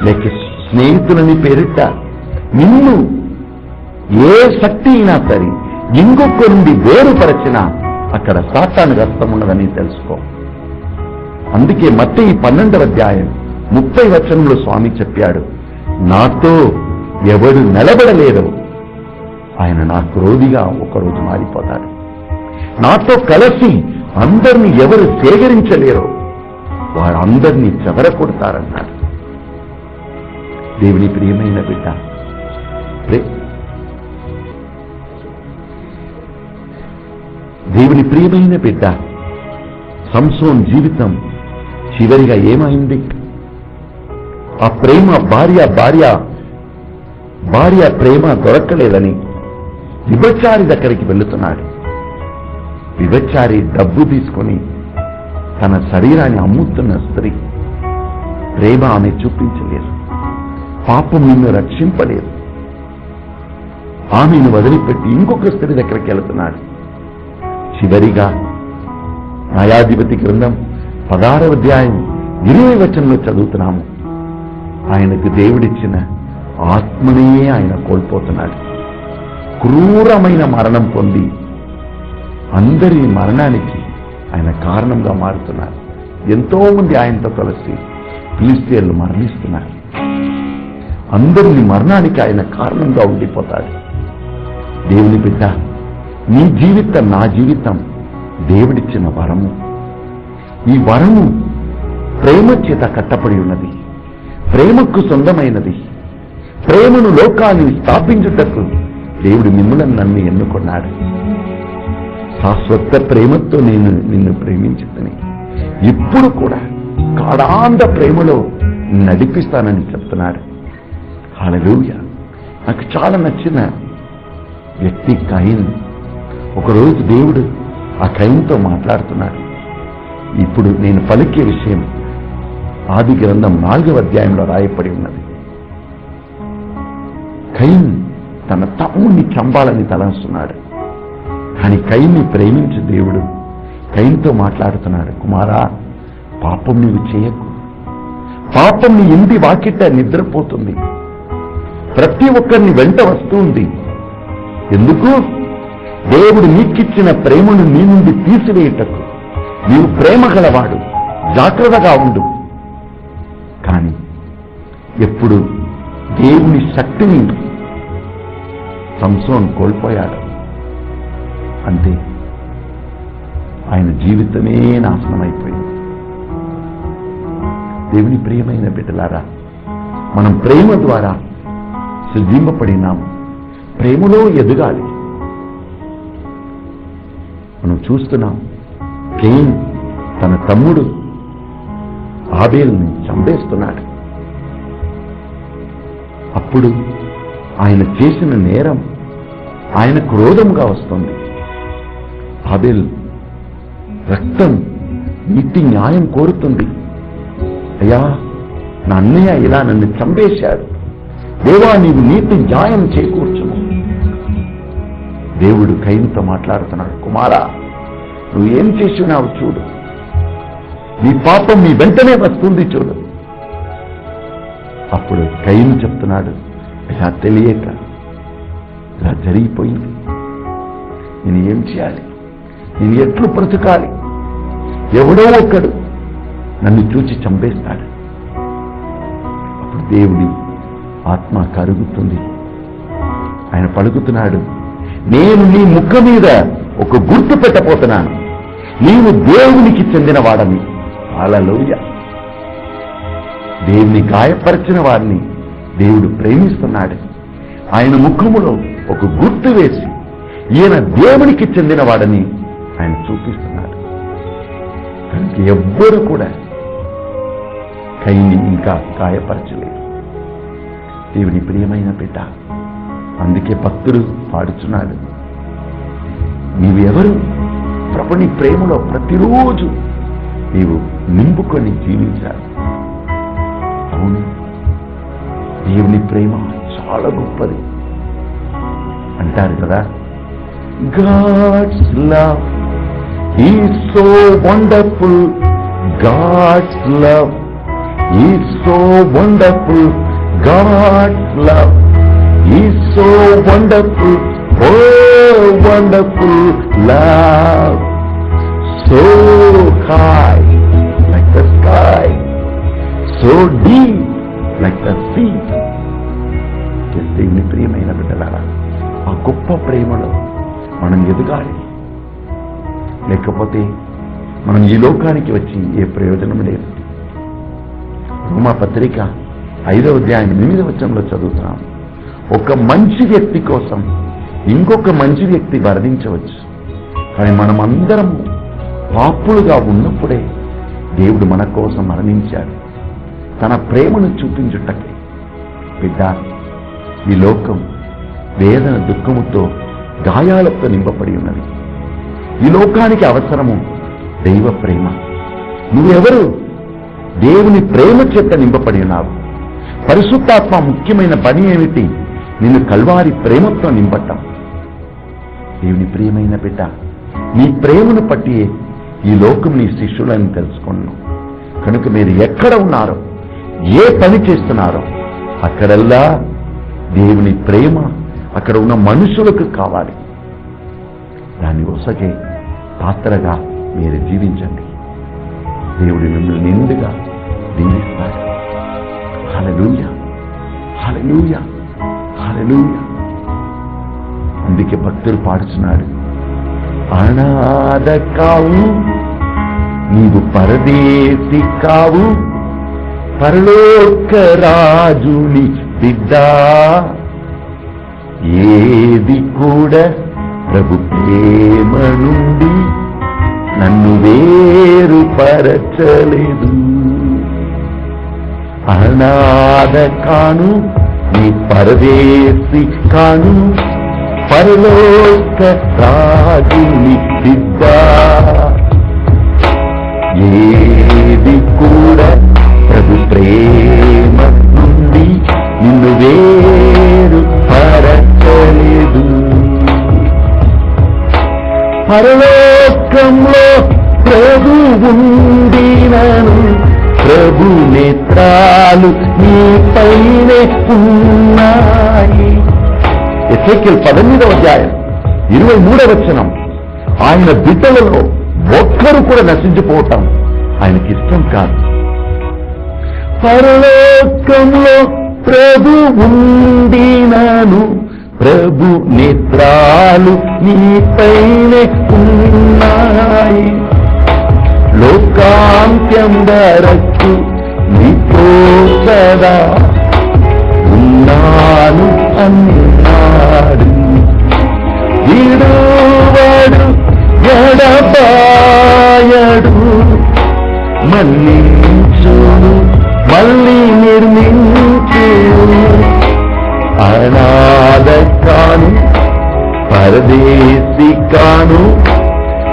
లేక స్నేహితులని పేరిట నిన్ను ఏ శక్తి అయినా సరే ఇంకొకరిని వేరుపరచినా అక్కడ సాతాను రక్తం ఉన్నదని తెలుసుకో. అందుకే మత్తయి 12వ అధ్యాయం 30 వచనంలో స్వామి చెప్పాడు, నాతో ఎవడు నిలబడలేదో ఆయన నా క్రోధిగా ఒకరోజు మారిపోతాడు. నాతో కలిసి అందరినీ ఎవరు సేకరించలేరో వారందరినీ చెదరకొడతారన్నాడు. దేవుని ప్రియమైన బిడ్డ, దేవుని ప్రియమైన బిడ్డ, సంసోన్ జీవితం చివరిగా ఏమైంది? ఆ ప్రేమ భార్య ప్రేమ దొరకలేదని విభచారి దగ్గరికి వెళుతున్నాడు. విభచారి డబ్బు తీసుకొని తన శరీరాన్ని అమ్ముతున్న స్త్రీ. ప్రేమ ఆమె చూపించలేదు, పాపం నిన్ను రక్షింపలేదు. ఆమెను వదిలిపెట్టి ఇంకొక స్త్రీ దగ్గరికి వెళుతున్నాడు. చివరిగా న్యాయాధిపతి గ్రంథం 16వ అధ్యాయం 20వ వచనంలో చదువుతున్నాము, ఆయనకు దేవుడిచ్చిన ఆత్మనే ఆయన కోల్పోతున్నాడు. క్రూరమైన మరణం పొంది అందరి మరణానికి ఆయన కారణంగా మారుతున్నారు. ఎంతో మంది ఆయనతో కలిసి ఫిలిష్తీయులు మరణిస్తున్నారు. అందరిని మరణానికి ఆయన కారణంగా ఉండిపోతాడు. దేవుని బిడ్డ, నీ జీవితం నా జీవితం దేవుడిచ్చిన వరము. ఈ వరము ప్రేమ చేత కట్టబడి ఉన్నది, ప్రేమకు సొంతమైనది. ప్రేమను లోకాన్ని స్థాపించుటకు దేవుడు మిమ్మల్ని నన్ను ఎన్నుకున్నాడు. శాశ్వత ప్రేమతో నేను నిన్ను ప్రేమించుతని ఇప్పుడు కూడా కాడాంత ప్రేమలో నడిపిస్తానని చెప్తున్నాడు. హల్లెలూయా. నాకు చాలా నచ్చిన వ్యక్తి కయీన్. ఒకరోజు దేవుడు ఆ కయీన్తో మాట్లాడుతున్నాడు. ఇప్పుడు నేను పలికే విషయం ఆది గ్రంథం 4వ అధ్యాయంలో రాయబడి ఉన్నది. కయీన్ తన తమ్ముడిని చంపాలని తలంస్తున్నాడు. కానీ కయీన్ని ప్రేమించి దేవుడు కయీన్తో మాట్లాడుతున్నాడు, కుమారా, పాపం నీవు చేయకు. పాపం నీ ఇంటి వాకిట నిద్రపోతుంది, ప్రతి ఒక్కరిని వెంట వస్తుంది. ఎందుకు? దేవుడు నీకిచ్చిన ప్రేమను నీ నుండి తీసివేయటకు. నీవు ప్రేమ గలవాడు, జాగ్రత్తగా ఉండు. కానీ ఎప్పుడు దేవుని శక్తిని సంసోన్ కోల్పోయాడు, అంతే, ఆయన జీవితమే నాశనమైపోయింది. దేవుని ప్రియమైన బిడ్డలారా, మనం ప్రేమ ద్వారా సృజింపబడినాము, ప్రేమలో ఎదగాలి. మనం చూస్తున్నాం, కయీన్ తన తమ్ముడు ఆబేల్ని చంపేస్తున్నాడు. అప్పుడు ఆయన చేసిన నేరం ఆయన క్రోధంగా వస్తుంది. ఆబేల్ రక్తం, నీతి న్యాయం కోరుతుంది. అయ్యా, నా అన్నయ్య ఇలా నన్ను చంపేశాడు, దేవా నీవు నీతి న్యాయం చేకూర్చుము. దేవుడు కయీనుతో మాట్లాడుతున్నాడు, కుమారా, నువ్వు ఏం చేసినావు చూడు, నీ పాపం నీ వెంటనే వస్తుంది చూడు. అప్పుడు కయీను చెప్తున్నాడు, అయ్యా, తెలియక ఇలా జరిగిపోయింది, నేను ఏం చేయాలి, నేను ఎట్లు బ్రతకాలి, ఎవడో ఒక్కడు నన్ను చూచి చంపేస్తాడు. అప్పుడు దేవుడి ఆత్మ కరుగుతుంది. ఆయన పలుకుతున్నాడు, నేను నీ ముఖం మీద ఒక గుర్తు పెట్టబోతున్నాను, నీవు దేవునికి చెందిన వాడని. హల్లెలూయా. దేవుని గాయపరిచిన వారిని దేవుడు ప్రేమిస్తున్నాడు. ఆయన ముఖములో ఒక గుర్తు వేసి ఈయన దేవునికి చెందిన వాడని ఆయన చూపిస్తున్నాడు. కనుక ఎవ్వరూ కూడా కయీన్ని ఇంకా గాయపరచలేదు. దేవుని ప్రియమైన బిడ్డ, అందుకే భక్తుడు పాడుచున్నాడు, నీవు ఎవరు? ప్రభుని ప్రేమలో ప్రతిరోజు నీవు నింపుకొని జీవించాలి. అవును, దేవుని ప్రేమ చాలా గొప్పది అంటారు కదా. God's love is so wonderful, God's love is so wonderful. God's love is so wonderful. Oh, wonderful love. So high like the sky, so deep like the sea. దేవుని ప్రియమైన బిడ్డలారా, ఆ గొప్ప ప్రేమలో మనం ఎదగాలి. లేకపోతే మనం ఈ లోకానికి వచ్చి ఏ ప్రయోజనం లేదు. రోమా పత్రిక 5వ అధ్యాయం 8వ వచనంలో చదువుతున్నాం. ఒక మంచి వ్యక్తి కోసం ఇంకొక మంచి వ్యక్తి మరణించవచ్చు, కానీ మనం అందరం పాపులుగా ఉన్నప్పుడే దేవుడు మన కోసం మరణించాడు, తన ప్రేమను చూపించుటకే. బిడ్డ, ఈ లోకం వేదన దుఃఖముతో గాయాలతో నింపబడి ఉన్నది. ఈ లోకానికి అవసరము దైవ ప్రేమ. నువ్వెవరు? దేవుని ప్రేమ చేత నింపబడి ఉన్నావు. పరిశుద్ధాత్మ ముఖ్యమైన పని ఏమిటి? నిన్ను కల్వారి ప్రేమతో నింపటం. దేవుని ప్రియమైన బిడ్డ, నీ ప్రేమను పట్టి ఈ లోకం నీ శిష్యులని తెలుసుకున్నాను. కనుక మీరు ఎక్కడ ఉన్నారో, ఏ పని చేస్తున్నారో అక్కడల్లా దేవుని ప్రేమ అక్కడ ఉన్న మనుషులకు కావాలి. దాన్ని ఒసగే పాత్రగా మీరు జీవించండి. దేవుడు మిమ్మల్ని నిండుగా దీవిస్తాడు. హల్లెలూయా, హల్లెలూయా, హల్లెలూయా. అందుకే భక్తులు పాడుచున్నాడు, అనాథ కావు నీవు, పరదేశి కావు, పరలోక రాజుని బిడ్డ. ఏది కూడా ప్రభు ప్రేమ నుండి నన్ను వేరుపరచలేదు. అనాథ కాను, నీ పరదేశి కాను, పరలోక రాజుని బిడ్డ. ఏది కూడా ప్రభు ప్రేమ నుండి నిన్ను వేరు పరచలేదు. పరలోకంలో ప్రభు ఉండినను, ప్రభు నేత్రాలు నీపైనే ఉన్నాయి. ఎహెజ్కేలు 18వ అధ్యాయం 23వ వచనం. ఆయన బిడ్డలలో ఒక్కరు కూడా నశించిపోవటం ఆయనకి ఇష్టం కాదు. పరలోకంలో ప్రభు ఉండినను, ప్రభు నేత్రాలు నీపైనే ఉన్నాయి. లోకాంత్యం వరకు నీతో సదా ఉన్నాను అన్నాడు. విడువడు ఎడబాయడు, మన్నించును మళ్ళీ నిర్మించును. అనాథ కాను, పరదేశి కాను,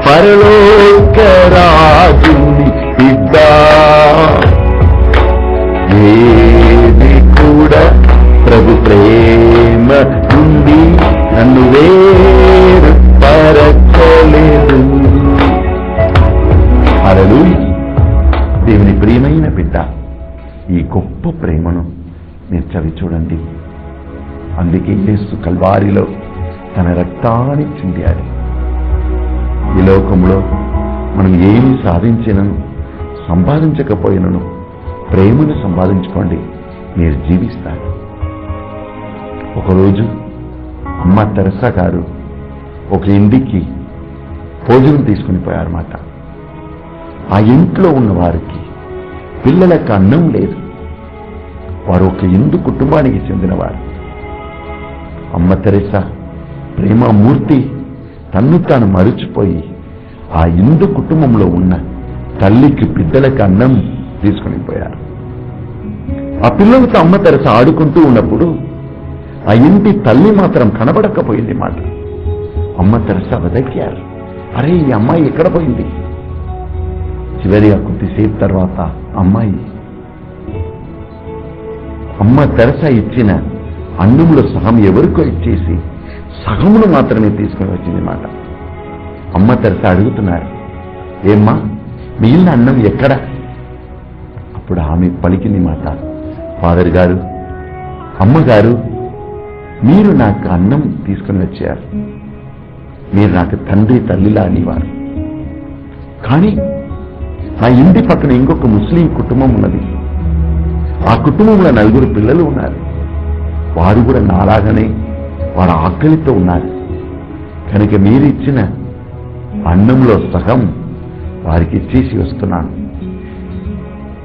పరలోక రాజుని బిడ్డ. ఏది కూడా ప్రభు ప్రేమ నుండి నన్ను వేరు పరచలేదు. హల్లెలూయా. దేవుని ప్రియమైన బిడ్డ, ఈ గొప్ప ప్రేమను మీరు చవి చూడండి. అందుకే యేసు కల్వారిలో తన రక్తాన్ని చిందాడు. ఈ లోకంలో మనం ఏమి సాధించినను సంపాదించకపోయినను ప్రేమను సంపాదించుకోండి, మీరు జీవిస్తారు. ఒకరోజు అమ్మ తెరసా గారు ఒక ఇంటికి భోజనం తీసుకుని పోయారన్నమాట. ఆ ఇంట్లో ఉన్న వారికి పిల్లలకు అన్నం లేదు. వారు ఒక హిందూ కుటుంబానికి చెందినవారు. అమ్మ తెరసా ప్రేమమూర్తి తన్ను తాను మరిచిపోయి ఆ హిందూ కుటుంబంలో ఉన్న తల్లికి బిడ్డలకు అన్నం తీసుకుని పోయారు. ఆ పిల్లలతో అమ్మ తెరసా ఆడుకుంటూ ఉన్నప్పుడు ఆ ఇంటి తల్లి మాత్రం కనబడకపోయింది మాట. అమ్మ తెరసా వెదకారు, అరే ఈ అమ్మాయి ఎక్కడ పోయింది? చివరిగా కొద్దిసేపు తర్వాత అమ్మ తెరసా ఇచ్చిన అన్నంలో సగం ఎవరికో ఇచ్చేసి సగమును మాత్రమే తీసుకుని వచ్చింది మాట. అమ్మ తెరసా అడుగుతున్నారు, ఏమ్మా మిగిలిన అన్నం ఎక్కడ? అప్పుడు ఆమె పలికింది మాట, ఫాదర్ గారు, అమ్మగారు, మీరు నాకు అన్నం తీసుకుని వచ్చారు, మీరు నాకు తండ్రి తల్లిలా అనేవారు. కానీ నా ఇంటి పక్కన ఇంకొక ముస్లిం కుటుంబం ఉన్నది. ఆ కుటుంబంలో 4 పిల్లలు ఉన్నారు. వారు కూడా నాలాగానే వారు ఆకలితో ఉన్నారు. కనుక మీరు ఇచ్చిన అన్నంలో సగం వారికి ఇచ్చేసి వస్తున్నాను.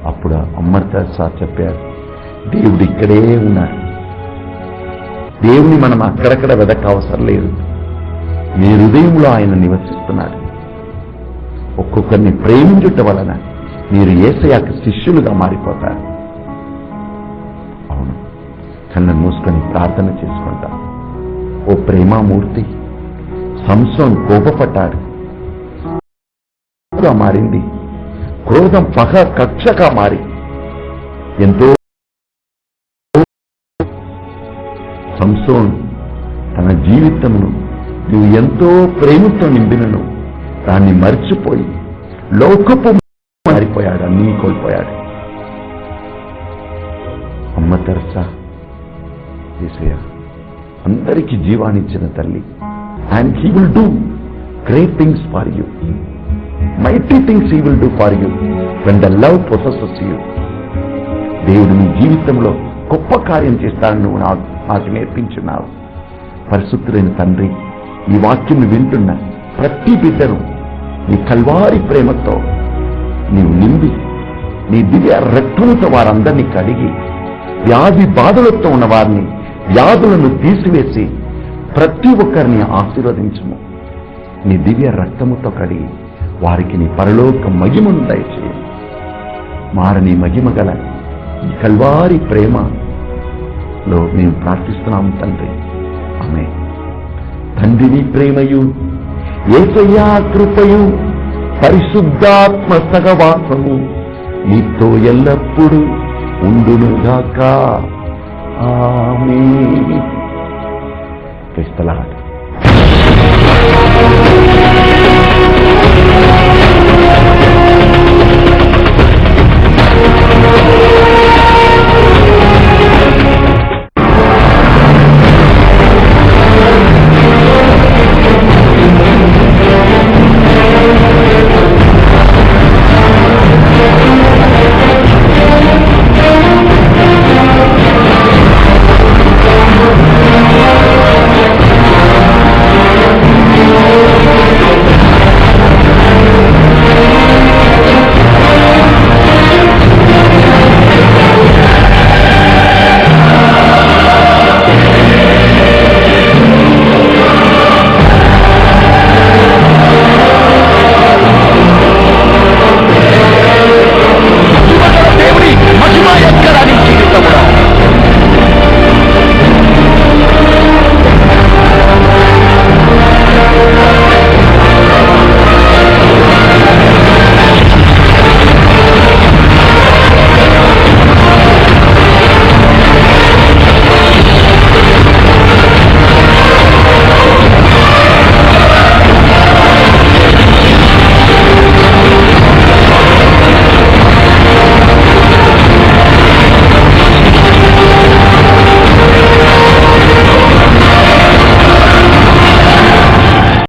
అప్పుడు అమర్ తెరెసా చెప్పారు, దేవుడు ఇక్కడే ఉన్నారు. దేవుని మనం అక్కడక్కడ వెదక అవసరం లేదు. మీ హృదయంలో ఆయన నివసిస్తున్నాడు. ఒక్కొక్కరిని ప్రేమించుట వలన మీరు యేసయ్యకు శిష్యులుగా మారిపోతారు. అవును, కళ్ళను మూసుకొని ప్రార్థన చేసుకుంటాం. ఓ ప్రేమామూర్తి, సంసోన్ కోపపడ్డాడు, మారింది. క్రోధం పగ కక్షగా మారి ఎంతో సంసోన్ తన జీవితమును నువ్వు ఎంతో ప్రేమతో నింపినను దాన్ని మర్చిపోయి లోకపు మారిపోయాడు, అన్నీ కోల్పోయాడు. అమ్మ తెరెసా, యేసయ్య అందరికీ జీవాన్నిచ్చిన తల్లి. And he will do great things for you, mighty things he will do for you when the love possesses you. దేవుడు నీ జీవితంలో గొప్ప కార్యం చేస్తానని నువ్వు నాకు నేర్పించున్నావు. పరిశుద్ధులైన తండ్రి, ఈ వాక్యం వింటున్న ప్రతి బిడ్డను నీ కల్వారి ప్రేమతో నీవు నిండి నీ దివ్య రక్తముతో వారందరినీ కడిగి, వ్యాధి బాధలతో ఉన్న వారిని వ్యాధులను తీసివేసి ప్రతి ఒక్కరిని ఆశీర్వదించుము. నీ దివ్య రక్తముతో కడిగి వారికి నీ పరలోక మహిమను దయచేయి. మారని మహిమ గల ఈ కల్వారి ప్రేమలో మేము ప్రార్థిస్తున్నాము తండ్రి. ఆమేన్. తండ్రిని ప్రేమయు, యేసయ్యా కృపయు, పరిశుద్ధాత్మ సహవాసము నీతో ఎల్లప్పుడూ ఉండునుగాక. ఆమేన్. Praise the lord.